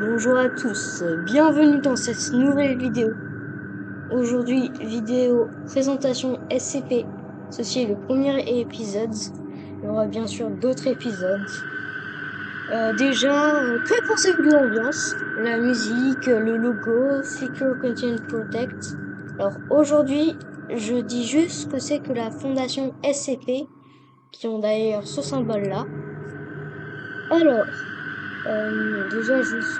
Bonjour à tous, bienvenue dans cette nouvelle vidéo. Aujourd'hui, vidéo présentation SCP. Ceci est le premier épisode. Il y aura bien sûr d'autres épisodes. Que pensez-vous de l'ambiance, la musique, le logo, Secure Content Protect? Alors aujourd'hui, je dis juste que c'est que la fondation SCP, qui ont d'ailleurs ce symbole-là. Alors, déjà juste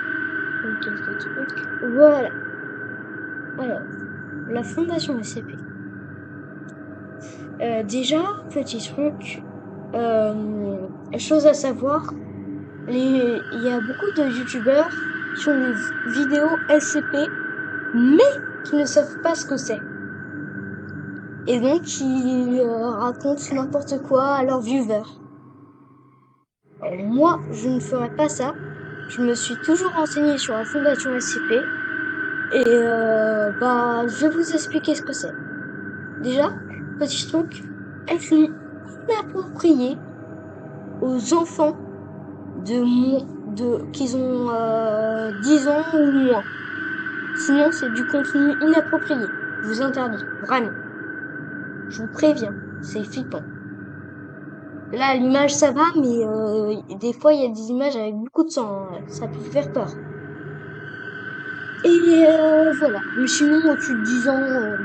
quelques trucs. Voilà. Alors, la fondation SCP. Déjà, petit truc, chose à savoir, il y a beaucoup de youtubeurs qui font des vidéos SCP, mais qui ne savent pas ce que c'est. Et donc, ils racontent n'importe quoi à leurs viewers. Alors, moi, je ne ferai pas ça. Je me suis toujours renseignée sur la fondation SCP. Et je vais vous expliquer ce que c'est. Déjà, petit truc, être inapproprié aux enfants qu'ils ont 10 ans ou moins. Sinon, c'est du contenu inapproprié. Je vous interdis, vraiment. Je vous préviens, c'est flippant. Là, l'image, ça va, mais des fois, il y a des images avec beaucoup de sang. Ça peut faire peur. Et voilà. Mais sinon, au-dessus de 10 ans,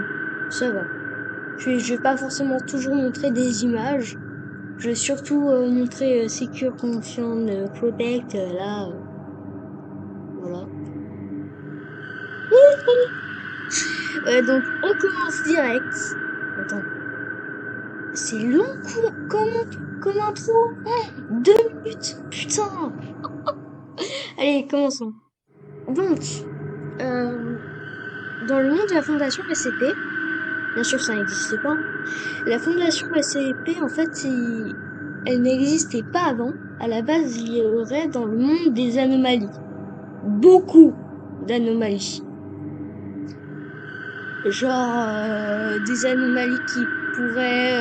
ça va. Je vais pas forcément toujours montrer des images. Je vais surtout montrer Secure Content Protect, voilà. Donc, on commence direct. Attends. C'est long comme intro. 2 minutes. Putain. Allez, commençons. Donc, dans le monde de la fondation SCP, bien sûr, ça n'existe pas. La fondation SCP, en fait, elle n'existait pas avant. À la base, il y aurait dans le monde des anomalies. Beaucoup d'anomalies. Genre des anomalies qui pourraient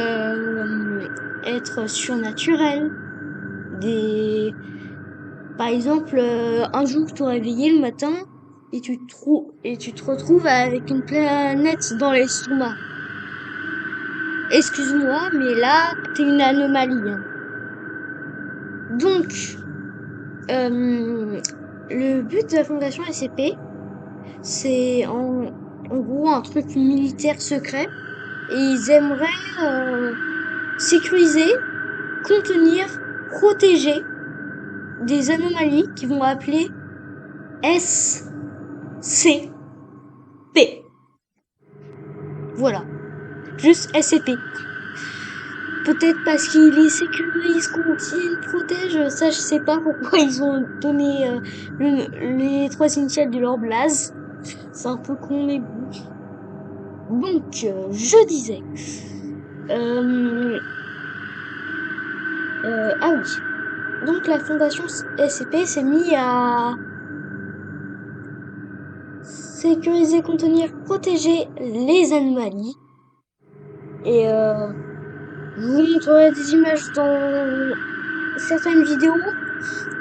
être surnaturelles. Par exemple, un jour, tu te réveillé le matin et tu te retrouves avec une planète dans l'estomac. Excuse-moi, mais là, t'es une anomalie. Hein. Donc, le but de la fondation SCP, c'est en gros un truc militaire secret. Et ils aimeraient sécuriser, contenir, protéger des anomalies qu'ils vont appeler SCP. Voilà. Juste SCP. Peut-être parce qu'ils les sécurisent, contiennent, protègent. Ça, je sais pas pourquoi ils ont donné les 3 initiales de leur blaze. C'est un peu con, mais bon. Donc, je disais. Ah oui. Donc, la fondation SCP s'est mise à sécuriser, contenir, protéger les anomalies. Et je vous montrerai des images dans certaines vidéos.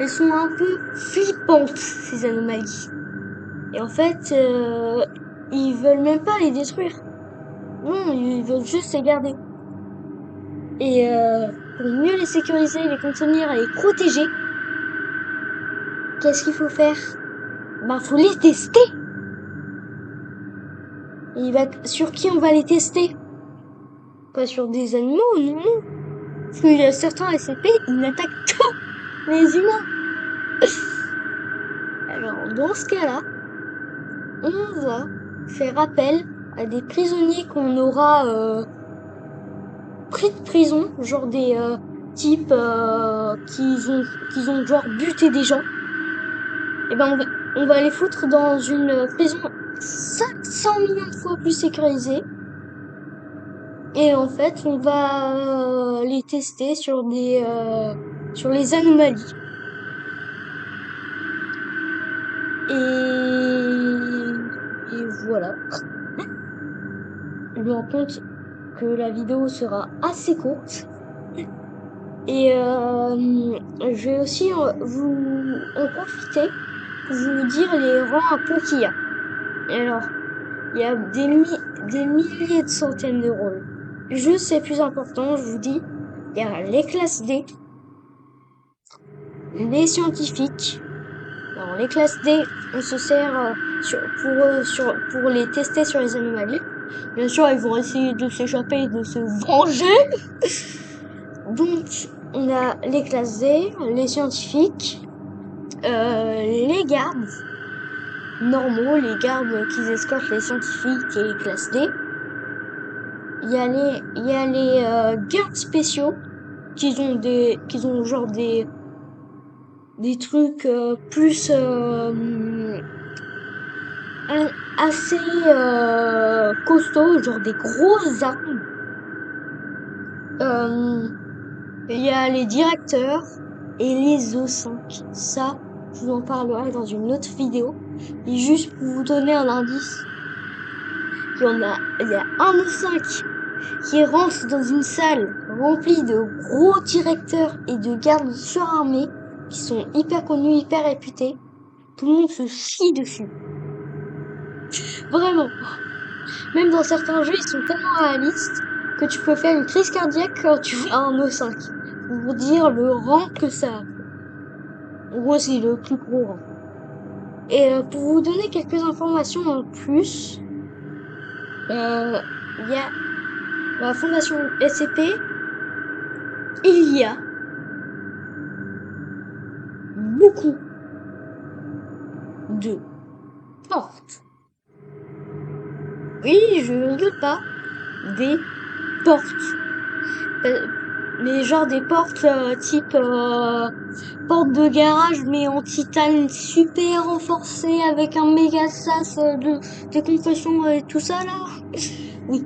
Elles sont un peu flippantes, ces anomalies. Et en fait, ils veulent même pas les détruire. Non, ils veulent juste les garder. Et pour mieux les sécuriser, les contenir et les protéger, qu'est-ce qu'il faut faire? Faut les tester. Et sur qui on va les tester? Pas sur des animaux, non. Parce qu'il y a certains SCP, ils n'attaquent que les humains. Alors, dans ce cas-là, on va faire appel à des prisonniers qu'on aura pris de prison, genre des types qui ont genre buté des gens. Et on va les foutre dans une prison 500 millions de fois plus sécurisée. Et en fait, on va les tester sur sur les anomalies. Et voilà. Je me rends compte que la vidéo sera assez courte. Et je vais aussi vous en profiter pour vous dire les rangs un peu qu'il y a. Et alors, il y a des milliers de centaines de rôles. Juste les plus importants, je vous dis, il y a les classes D, les scientifiques. Alors, les classes D, on se sert pour les tester sur les anomalies. Bien sûr, ils vont essayer de s'échapper et de se venger. Donc, on a les classes D, les scientifiques, les gardes normaux, les gardes qui escortent les scientifiques et les classes D. Il y a les gardes spéciaux qui ont genre des trucs plus assez costauds, genre des grosses armes. Il y a les directeurs et les O5. Ça, je vous en parlerai dans une autre vidéo. Et juste pour vous donner un indice, il y a un O5 qui rentre dans une salle remplie de gros directeurs et de gardes surarmés qui sont hyper connus, hyper réputés. Tout le monde se chie dessus. Vraiment. Même dans certains jeux, ils sont tellement réalistes que tu peux faire une crise cardiaque quand tu vois un O5. Pour vous dire le rang que ça a. En gros, c'est le plus gros rang. Et pour vous donner quelques informations en plus, il y a la fondation SCP, il y a beaucoup de portes. Oui, je rigole pas. Des portes. Mais genre des portes type porte de garage mais en titane super renforcé avec un méga sas de décompression et tout ça là. Oui.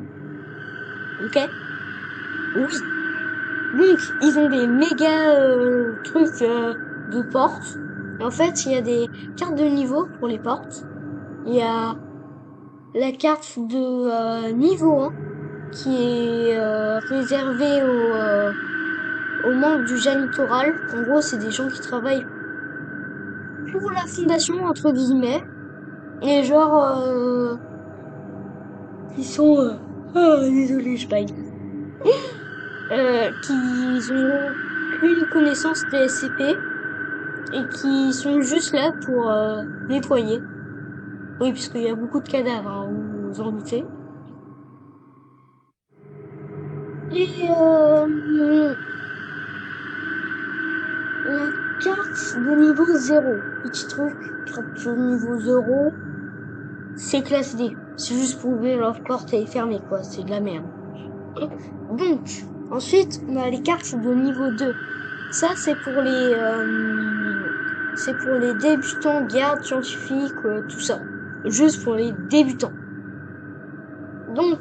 Ok. Oui. Donc ils ont des méga trucs de portes. Et en fait il y a des cartes de niveau pour les portes. Il y a la carte de niveau 1 qui est réservée aux membres du Janitoral. En gros, c'est des gens qui travaillent pour la fondation, entre guillemets. Et genre, qui sont... oh, désolé, je baille. Qui ont une connaissance des SCP et qui sont juste là pour nettoyer. Oui, puisqu'il y a beaucoup de cadavres, hein, vous vous en doutez. Et la carte de niveau 0. Petit truc, carte de niveau 0, c'est classe D. C'est juste pour ouvrir leur porte et fermer, quoi. C'est de la merde. Donc, ensuite, on a les cartes de niveau 2. Ça, c'est pour les débutants, gardes, scientifiques, tout ça. Juste pour les débutants. Donc,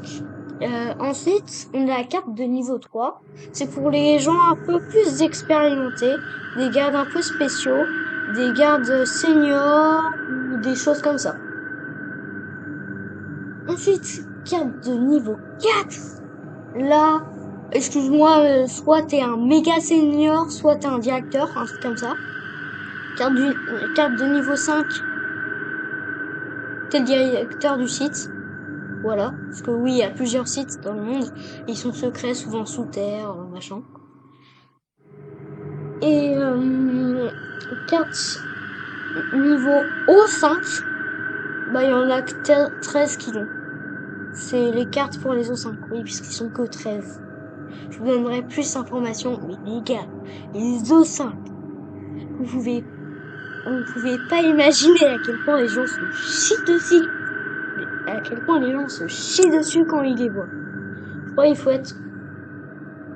ensuite, on a la carte de niveau 3. C'est pour les gens un peu plus expérimentés, des gardes un peu spéciaux, des gardes seniors, ou des choses comme ça. Ensuite, carte de niveau 4. Là, excuse-moi, soit t'es un méga senior, soit t'es un directeur, un truc comme ça. Carte de niveau 5. T'es le directeur du site. Voilà. Parce que oui, il y a plusieurs sites dans le monde. Ils sont secrets, souvent sous terre, machin. Et carte niveau O5, bah il y en a que 13 qui l'ont. C'est les cartes pour les O5, oui, puisqu'ils sont que 13. Je vous donnerai plus d'informations, mais les gars, les O5, vous pouvez pas imaginer à quel point les gens se chient dessus. À quel point les gens se chient dessus quand ils les voient. Je crois qu'il faut être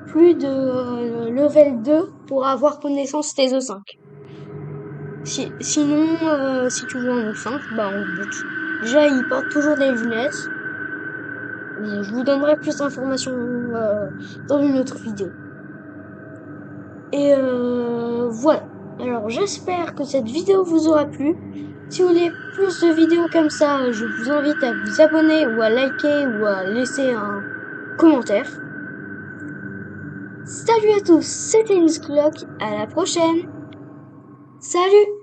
plus de level 2 pour avoir connaissance des O5. Sinon, si tu vois un O5, bah on te bute. Déjà, ils portent toujours des lunettes. Je vous donnerai plus d'informations dans une autre vidéo. Et voilà. Alors j'espère que cette vidéo vous aura plu. Si vous voulez plus de vidéos comme ça, je vous invite à vous abonner ou à liker ou à laisser un commentaire. Salut à tous, c'était Miss Clock, à la prochaine. Salut!